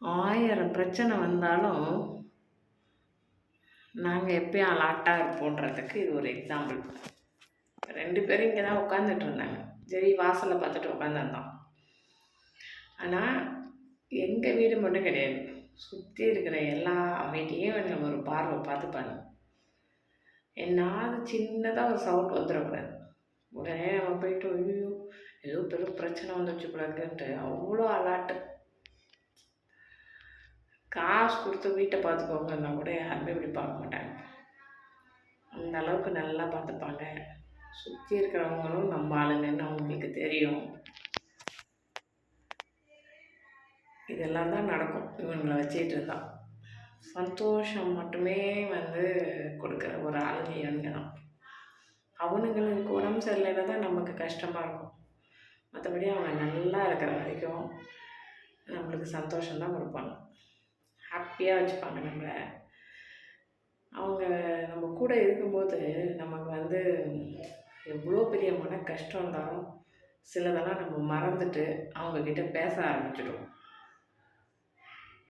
1000 பிரச்சனை வந்தாலும், நாங்க எப்பயும் அலாட்டா இருப்போன்றதுக்கு இது ஒரு எக்ஸாம்பிள். 2 பேரும் இங்க தான் உட்காந்துட்டு இருந்தாங்க. சரி வாசல பார்த்துட்டு உட்காந்துருந்தோம். ஆனா, எங்க வீடு மட்டும் கிடையாது. சுத்தி இருக்கிற எல்லா வீட்டையும் இவனுங்க ஒரு பார்வை பார்த்துப்பாங்க. என்னாவது சின்னதா ஒரு சவுண்ட் வந்துடக்கூடாது. உடனே நம்ம போயிட்டு, ஐயோ! ஏதோ பெரும் பிரச்சனை வந்துருச்சு போல இருக்குன்ட்டு அவ்வளோ அலாட்டு. காசு குடுத்து வீட்ட பார்த்துக்கோங்கன்னா கூட யாருமே இப்படி பார்க்க மாட்டாங்க. அந்த அளவுக்கு நல்லா பார்த்துப்பாங்க. சுத்தி இருக்கிறவங்களும் நம்ம ஆளுங்கன்னு அவங்களுக்கு தெரியும். இதெல்லாம் தான் நடக்கும் இவங்கள வச்சுட்டு இருந்தா. சந்தோஷம் மட்டுமே வந்து கொடுக்குற ஒரு ஆளுங்க இவனுங்க தான். அவனுங்களுக்கு உடம்பு சரியில்லைன்னா தான் நமக்கு கஷ்டமாக இருக்கும். மற்றபடி அவங்க நல்லா இருக்கிற வரைக்கும் நம்மளுக்கு சந்தோஷம் தான் கொடுப்பாங்க. ஹாப்பியாக வச்சுப்பாங்க நம்மளை. அவங்க நம்ம கூட இருக்கும்போது நமக்கு வந்து எவ்வளோ பெரிய மன கஷ்டம் இருந்தாலும் சிலதெல்லாம் நம்ம மறந்துட்டு அவங்கக்கிட்ட பேச ஆரம்பிச்சிடுவோம்.